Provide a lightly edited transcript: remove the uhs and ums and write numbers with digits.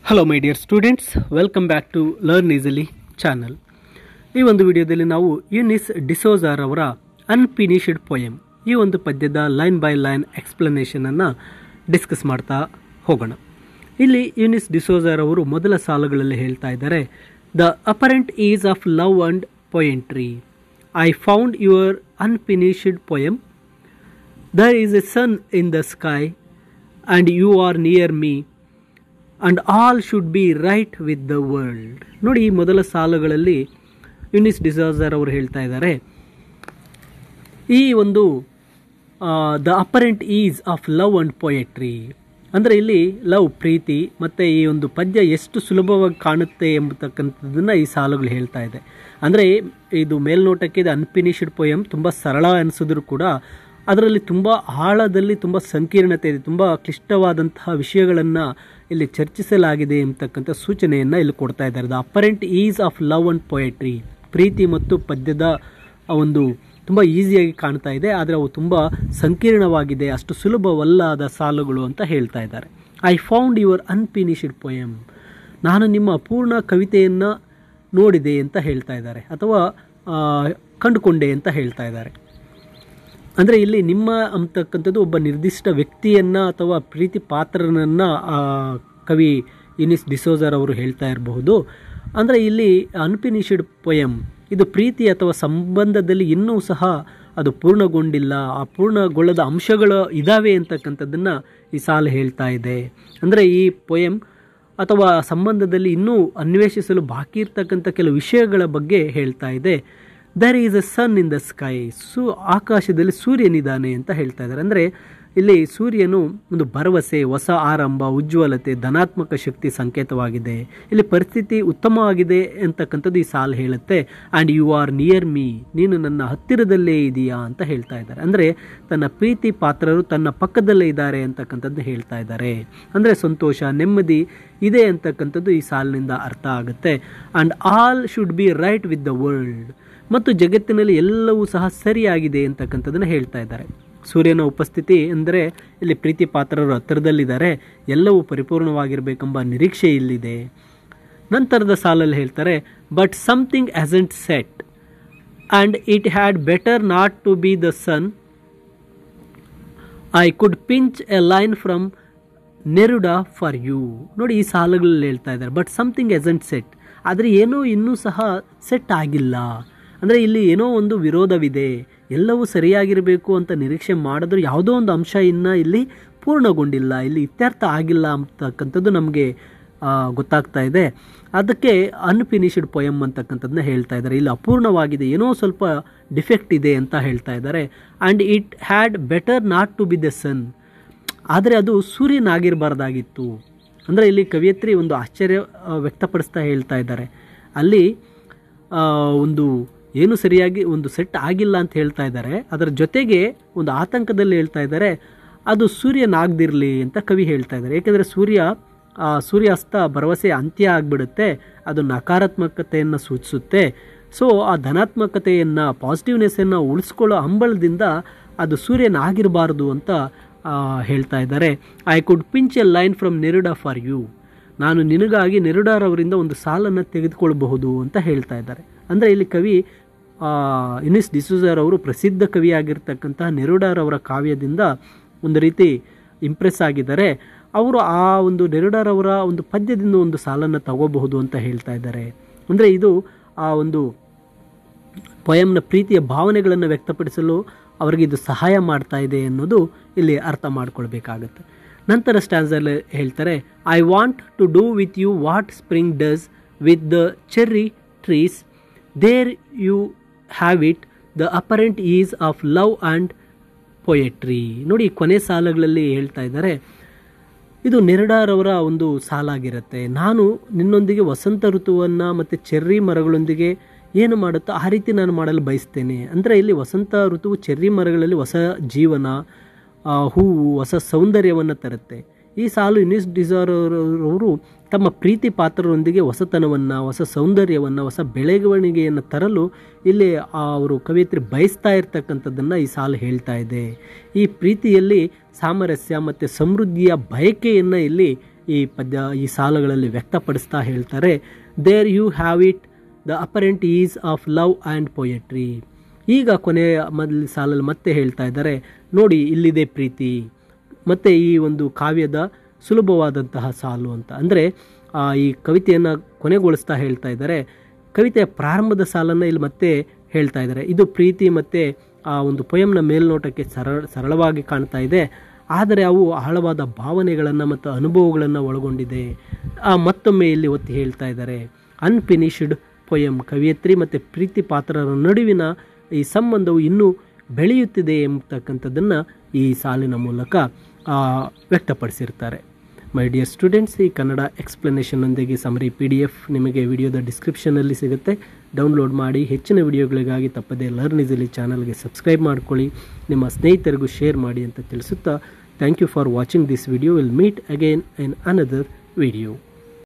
Hello my dear students, welcome back to learn easily channel. ಈ ಒಂದು ವಿಡಿಯೋದಲ್ಲಿ ನಾವು ಯುನಿಸ್ ಡಿಸೋಜಾರ್ ಅವರ ಅನ್ಫಿನಿಶ್ಡ್ ಪೊಯಮ್ ಈ ಒಂದು ಪದ್ಯದ ಲೈನ್ ಬೈ ಲೈನ್ ಎಕ್ಸ್ಪ್ಲನೇಷನನ್ನು ಡಿಸ್ಕಸ್ ಮಾಡ್ತಾ ಹೋಗೋಣ. ಇಲ್ಲಿ ಯುನಿಸ್ ಡಿಸೋಜಾರ್ ಅವರು ಮೊದಲ ಸಾಲುಗಳಲ್ಲಿ ಹೇಳ್ತಾ ಇದ್ದಾರೆ, the apparent ease of love and poetry, I found your unfinished poem, there is a sun in the sky and you are near me and all should be right with the world. ನೋಡಿ, ಈ ಮೊದಲ ಸಾಲುಗಳಲ್ಲಿ ಯುನಿಸ್ ಡಿಸೋಜಾರ್ ಅವರು ಹೇಳ್ತಾ ಇದ್ದಾರೆ, ಈ ಒಂದು the apparent ease of love and poetry ಅಂದರೆ ಇಲ್ಲಿ ಲವ್ ಪ್ರೀತಿ ಮತ್ತು ಈ ಒಂದು ಪದ್ಯ ಎಷ್ಟು ಸುಲಭವಾಗಿ ಕಾಣುತ್ತೆ ಎಂಬತಕ್ಕಂಥದ್ದನ್ನು ಈ ಸಾಲುಗಳು ಹೇಳ್ತಾ ಇದೆ. ಅಂದರೆ ಇದು ಮೇಲ್ನೋಟಕ್ಕೆ ಇದು ಅನ್ಫಿನಿಶ್ಡ್ ಪೊಯಮ್ ತುಂಬ ಸರಳ ಅನಿಸಿದ್ರು ಕೂಡ ಅದರಲ್ಲಿ ತುಂಬ ಆಳದಲ್ಲಿ ತುಂಬ ಸಂಕೀರ್ಣತೆ ಇದೆ, ತುಂಬ ಕ್ಲಿಷ್ಟವಾದಂತಹ ವಿಷಯಗಳನ್ನು ಇಲ್ಲಿ ಚರ್ಚಿಸಲಾಗಿದೆ ಎಂಬತಕ್ಕಂಥ ಸೂಚನೆಯನ್ನು ಇಲ್ಲಿ ಕೊಡ್ತಾ ಇದ್ದಾರೆ. The apparent ease of love and poetry, ಪ್ರೀತಿ ಮತ್ತು ಪದ್ಯದ ಒಂದು ತುಂಬ ಈಸಿಯಾಗಿ ಕಾಣ್ತಾ ಇದೆ, ಆದರೆ ಅವು ತುಂಬ ಸಂಕೀರ್ಣವಾಗಿದೆ, ಅಷ್ಟು ಸುಲಭವಲ್ಲದ ಸಾಲುಗಳು ಅಂತ ಹೇಳ್ತಾ ಇದ್ದಾರೆ. I found your unfinished poem, ನಾನು ನಿಮ್ಮ ಅಪೂರ್ಣ ಕವಿತೆಯನ್ನು ನೋಡಿದೆ ಅಂತ ಹೇಳ್ತಾ ಇದ್ದಾರೆ, ಅಥವಾ ಕಂಡುಕೊಂಡೆ ಅಂತ ಹೇಳ್ತಾ ಇದ್ದಾರೆ. ಅಂದರೆ ಇಲ್ಲಿ ನಿಮ್ಮ ಅಂತಕ್ಕಂಥದ್ದು ಒಬ್ಬ ನಿರ್ದಿಷ್ಟ ವ್ಯಕ್ತಿಯನ್ನು ಅಥವಾ ಪ್ರೀತಿ ಪಾತ್ರನನ್ನು ಕವಿ ಯುನಿಸ್ ಡಿಸೋಜಾರ್ ಅವರು ಹೇಳ್ತಾ ಇರಬಹುದು. ಅಂದರೆ ಇಲ್ಲಿ ಅನ್ಫಿನಿಶ್ಡ್ ಪೊಯಮ್ ಇದು ಪ್ರೀತಿ ಅಥವಾ ಸಂಬಂಧದಲ್ಲಿ ಇನ್ನೂ ಸಹ ಅದು ಪೂರ್ಣಗೊಂಡಿಲ್ಲ, ಆ ಪೂರ್ಣಗೊಳ್ಳದ ಅಂಶಗಳು ಇದ್ದಾವೆ ಅಂತಕ್ಕಂಥದ್ದನ್ನು ಈ ಸಾಲು ಹೇಳ್ತಾ ಇದೆ. ಅಂದರೆ ಈ ಪೊಯಮ್ ಅಥವಾ ಸಂಬಂಧದಲ್ಲಿ ಇನ್ನೂ ಅನ್ವೇಷಿಸಲು ಬಾಕಿ ಇರ್ತಕ್ಕಂಥ ಕೆಲವು ವಿಷಯಗಳ ಬಗ್ಗೆ ಹೇಳ್ತಾ ಇದೆ. There is a sun in the sky, ಆಕಾಶದಲ್ಲಿ ಸೂರ್ಯನಿದ್ದಾನೆ ಅಂತ ಹೇಳ್ತಾ ಇದ್ದಾರೆ. ಅಂದರೆ ಇಲ್ಲಿ ಸೂರ್ಯನು ಒಂದು ಭರವಸೆ, ಹೊಸ ಆರಂಭ, ಉಜ್ವಲತೆ, ಧನಾತ್ಮಕ ಶಕ್ತಿ ಸಂಕೇತವಾಗಿದೆ. ಇಲ್ಲಿ ಪರಿಸ್ಥಿತಿ ಉತ್ತಮವಾಗಿದೆ ಅಂತಕ್ಕಂಥದ್ದು ಈ ಸಾಲು ಹೇಳುತ್ತೆ. And you are near me, ನೀನು ನನ್ನ ಹತ್ತಿರದಲ್ಲೇ ಇದೆಯಾ ಅಂತ ಹೇಳ್ತಾ ಇದ್ದಾರೆ. ಅಂದರೆ ತನ್ನ ಪ್ರೀತಿ ಪಾತ್ರರು ತನ್ನ ಪಕ್ಕದಲ್ಲೇ ಇದ್ದಾರೆ ಅಂತಕ್ಕಂಥದ್ದು ಹೇಳ್ತಾ ಇದ್ದಾರೆ. ಅಂದರೆ ಸಂತೋಷ, ನೆಮ್ಮದಿ ಇದೆ ಅಂತಕ್ಕಂಥದ್ದು ಈ ಸಾಲಿನಿಂದ ಅರ್ಥ ಆಗುತ್ತೆ. And all should be right with the world, ಮತ್ತು ಜಗತ್ತಿನಲ್ಲಿ ಎಲ್ಲವೂ ಸಹ ಸರಿಯಾಗಿದೆ ಅಂತಕ್ಕಂಥದ್ದನ್ನು ಹೇಳ್ತಾ ಇದ್ದಾರೆ. ಸೂರ್ಯನ ಉಪಸ್ಥಿತಿ ಅಂದರೆ ಇಲ್ಲಿ ಪ್ರೀತಿ ಪಾತ್ರರು ಹತ್ತಿರದಲ್ಲಿದ್ದಾರೆ, ಎಲ್ಲವೂ ಪರಿಪೂರ್ಣವಾಗಿರಬೇಕೆಂಬ ನಿರೀಕ್ಷೆ ಇಲ್ಲಿದೆ. ನಂತರದ ಸಾಲಲ್ಲಿ ಹೇಳ್ತಾರೆ, but something hasn't set and it had better not to be the sun, I could pinch a line from Neruda for you. ನೋಡಿ, ಈ ಸಾಲುಗಳಲ್ಲಿ ಹೇಳ್ತಾ ಇದ್ದಾರೆ, ಬಟ್ ಸಮಥಿಂಗ್ ಹ್ಯಾಸಂಟ್ ಸೆಟ್, ಆದರೆ ಏನೋ ಇನ್ನೂ ಸಹ ಸೆಟ್ ಆಗಿಲ್ಲ. ಅಂದರೆ ಇಲ್ಲಿ ಏನೋ ಒಂದು ವಿರೋಧವಿದೆ, ಎಲ್ಲವೂ ಸರಿಯಾಗಿರಬೇಕು ಅಂತ ನಿರೀಕ್ಷೆ ಮಾಡಿದ್ರು ಯಾವುದೋ ಒಂದು ಅಂಶ ಇನ್ನು ಇಲ್ಲಿ ಪೂರ್ಣಗೊಂಡಿಲ್ಲ, ಇಲ್ಲಿ ಇತ್ಯರ್ಥ ಆಗಿಲ್ಲ ಅಂತಕ್ಕಂಥದ್ದು ನಮಗೆ ಗೊತ್ತಾಗ್ತಾ ಇದೆ. ಅದಕ್ಕೆ ಅನ್ಫಿನಿಶ್ಡ್ ಪೊಯಮ್ ಅಂತಕ್ಕಂಥದ್ದನ್ನ ಹೇಳ್ತಾ ಇದ್ದಾರೆ. ಇಲ್ಲಿ ಅಪೂರ್ಣವಾಗಿದೆ, ಏನೋ ಸ್ವಲ್ಪ ಡಿಫೆಕ್ಟ್ ಇದೆ ಅಂತ ಹೇಳ್ತಾ ಇದ್ದಾರೆ. And it had better not to be the sun, ಆದರೆ ಅದು ಸೂರ್ಯನಾಗಿರಬಾರ್ದಾಗಿತ್ತು. ಅಂದರೆ ಇಲ್ಲಿ ಕವಿಯತ್ರಿ ಒಂದು ಆಶ್ಚರ್ಯ ವ್ಯಕ್ತಪಡಿಸ್ತಾ ಹೇಳ್ತಾ ಇದ್ದಾರೆ. ಅಲ್ಲಿ ಒಂದು ಏನು ಸರಿಯಾಗಿ ಒಂದು ಸೆಟ್ ಆಗಿಲ್ಲ ಅಂತ ಹೇಳ್ತಾ ಇದ್ದಾರೆ, ಅದರ ಜೊತೆಗೆ ಒಂದು ಆತಂಕದಲ್ಲಿ ಹೇಳ್ತಾ ಇದ್ದಾರೆ, ಅದು ಸೂರ್ಯನಾಗದಿರಲಿ ಅಂತ ಕವಿ ಹೇಳ್ತಾ ಇದ್ದಾರೆ. ಏಕೆಂದರೆ ಸೂರ್ಯಾಸ್ತ ಭರವಸೆ ಅಂತ್ಯ ಆಗಿಬಿಡುತ್ತೆ, ಅದು ನಕಾರಾತ್ಮಕತೆಯನ್ನು ಸೂಚಿಸುತ್ತೆ. ಸೊ ಆ ಧನಾತ್ಮಕತೆಯನ್ನು, ಪಾಸಿಟಿವ್ನೆಸ್ಸನ್ನು ಉಳಿಸ್ಕೊಳ್ಳೋ ಹಂಬಲದಿಂದ ಅದು ಸೂರ್ಯನಾಗಿರಬಾರ್ದು ಅಂತ ಹೇಳ್ತಾ ಇದ್ದಾರೆ. I could pinch a line from Neruda for you, ನಾನು ನಿನಗಾಗಿ ನೆರುಡಾರವರಿಂದ ಒಂದು ಸಾಲನ್ನು ತೆಗೆದುಕೊಳ್ಬಹುದು ಅಂತ ಹೇಳ್ತಾ ಇದ್ದಾರೆ. ಅಂದರೆ ಇಲ್ಲಿ ಕವಿ ಯುನಿಸ್ ಡಿಸೋಜಾರ್ ಅವರು ಪ್ರಸಿದ್ಧ ಕವಿಯಾಗಿರ್ತಕ್ಕಂತಹ ನೆರುಡಾರವರ ಕಾವ್ಯದಿಂದ ಒಂದು ರೀತಿ ಇಂಪ್ರೆಸ್ ಆಗಿದ್ದಾರೆ. ಅವರು ಆ ಒಂದು ನೆರುಡಾರವರ ಒಂದು ಪದ್ಯದಿಂದ ಒಂದು ಸಾಲನ್ನು ತಗೋಬಹುದು ಅಂತ ಹೇಳ್ತಾ ಇದ್ದಾರೆ. ಅಂದರೆ ಇದು ಆ ಒಂದು ಪೊಯಮ್ನ ಪ್ರೀತಿಯ ಭಾವನೆಗಳನ್ನು ವ್ಯಕ್ತಪಡಿಸಲು ಅವರಿಗೆ ಇದು ಸಹಾಯ ಮಾಡ್ತಾ ಇದೆ ಅನ್ನೋದು ಇಲ್ಲಿ ಅರ್ಥ ಮಾಡ್ಕೊಳ್ಬೇಕಾಗತ್ತೆ. ನಂತರ ಸ್ಟ್ಯಾನ್ಸಲ್ಲಿ ಹೇಳ್ತಾರೆ, I want to do with you what spring does with the cherry trees, there you have it, the apparent ease of love and poetry. ನೋಡಿ, ಕೊನೆ ಸಾಲುಗಳಲ್ಲಿ ಹೇಳ್ತಾ ಇದ್ದಾರೆ, ಇದು ನೆರುಡಾರವರ ಒಂದು ಸಾಲಾಗಿರುತ್ತೆ. ನಾನು ನಿನ್ನೊಂದಿಗೆ ವಸಂತ ಋತುವನ್ನು ಮತ್ತು ಚೆರ್ರಿ ಮರಗಳೊಂದಿಗೆ ಏನು ಮಾಡುತ್ತೋ ಆ ರೀತಿ ನಾನು ಮಾಡಲು ಬಯಸ್ತೇನೆ. ಅಂದರೆ ಇಲ್ಲಿ ವಸಂತ ಋತುವು ಚೆರ್ರಿ ಮರಗಳಲ್ಲಿ ಹೊಸ ಜೀವನ, ಹೂವು, ಹೊಸ ಸೌಂದರ್ಯವನ್ನು ತರುತ್ತೆ. ಈ ಸಾಲು ಯುನಿಸ್ ಡಿಸೋಜಾರ್ ಅವರು ತಮ್ಮ ಪ್ರೀತಿ ಪಾತ್ರರೊಂದಿಗೆ ಹೊಸತನವನ್ನು, ಹೊಸ ಸೌಂದರ್ಯವನ್ನು, ಹೊಸ ಬೆಳವಣಿಗೆಯನ್ನು ತರಲು ಇಲ್ಲಿ ಅವರು ಕವಿಯತ್ರಿ ಬಯಸ್ತಾ ಇರ್ತಕ್ಕಂಥದ್ದನ್ನು ಈ ಸಾಲು ಹೇಳ್ತಾ ಇದೆ. ಈ ಪ್ರೀತಿಯಲ್ಲಿ ಸಾಮರಸ್ಯ ಮತ್ತು ಸಮೃದ್ಧಿಯ ಬಯಕೆಯನ್ನು ಇಲ್ಲಿ ಈ ಸಾಲುಗಳಲ್ಲಿ ವ್ಯಕ್ತಪಡಿಸ್ತಾ ಹೇಳ್ತಾರೆ, there you have it the apparent ease of love and poetry. ಈಗ ಕೊನೆಯ ಮೊದಲ ಸಾಲಲ್ಲಿ ಮತ್ತೆ ಹೇಳ್ತಾ ಇದ್ದಾರೆ, ನೋಡಿ ಇಲ್ಲಿದೆ ಪ್ರೀತಿ ಮತ್ತು ಈ ಒಂದು ಕಾವ್ಯದ ಸುಲಭವಾದಂತಹ ಸಾಲು ಅಂತ. ಅಂದರೆ ಈ ಕವಿತೆಯನ್ನು ಕೊನೆಗೊಳಿಸ್ತಾ ಹೇಳ್ತಾ ಇದ್ದಾರೆ. ಕವಿತೆಯ ಪ್ರಾರಂಭದ ಸಾಲನ್ನು ಇಲ್ಲಿ ಮತ್ತೆ ಹೇಳ್ತಾ ಇದ್ದಾರೆ. ಇದು ಪ್ರೀತಿ ಮತ್ತು ಆ ಒಂದು ಪೊಯಮ್ನ ಮೇಲ್ನೋಟಕ್ಕೆ ಸರಳವಾಗಿ ಕಾಣ್ತಾ ಇದೆ, ಆದರೆ ಅವು ಆಳವಾದ ಭಾವನೆಗಳನ್ನು ಮತ್ತು ಅನುಭವಗಳನ್ನು ಒಳಗೊಂಡಿದೆ. ಮತ್ತೊಮ್ಮೆ ಇಲ್ಲಿ ಒತ್ತಿ ಹೇಳ್ತಾ ಇದ್ದಾರೆ, ಅನ್ಫಿನಿಶ್ಡ್ ಪೊಯಮ್, ಕವಿಯತ್ರಿ ಮತ್ತು ಪ್ರೀತಿ ಪಾತ್ರರ ನಡುವಿನ ಈ ಸಂಬಂಧವು ಇನ್ನೂ ಬೆಳೆಯುತ್ತಿದೆ ಎಂಬತಕ್ಕಂಥದ್ದನ್ನು ಈ ಸಾಲಿನ ಮೂಲಕ ವ್ಯಕ್ತಪಡಿಸಿರ್ತಾರೆ. ಮೈ ಡಿಯರ್ ಸ್ಟೂಡೆಂಟ್ಸ್, ಈ ಕನ್ನಡ ಎಕ್ಸ್ಪ್ಲನೇಷನ್ನೊಂದಿಗೆ ಸಮರಿ PDF ನಿಮಗೆ ವಿಡಿಯೋದ ಡಿಸ್ಕ್ರಿಪ್ಷನಲ್ಲಿ ಸಿಗುತ್ತೆ. ಡೌನ್ಲೋಡ್ ಮಾಡಿ. ಹೆಚ್ಚಿನ ವಿಡಿಯೋಗಳಿಗಾಗಿ ತಪ್ಪದೇ ಲರ್ನ್ ಈಸಿಲಿ ಚಾನಲ್ಗೆ ಸಬ್ಸ್ಕ್ರೈಬ್ ಮಾಡ್ಕೊಳ್ಳಿ, ನಿಮ್ಮ ಸ್ನೇಹಿತರಿಗೂ ಶೇರ್ ಮಾಡಿ ಅಂತ ತಿಳಿಸುತ್ತಾ, thank you for watching this video. Will meet again in another video.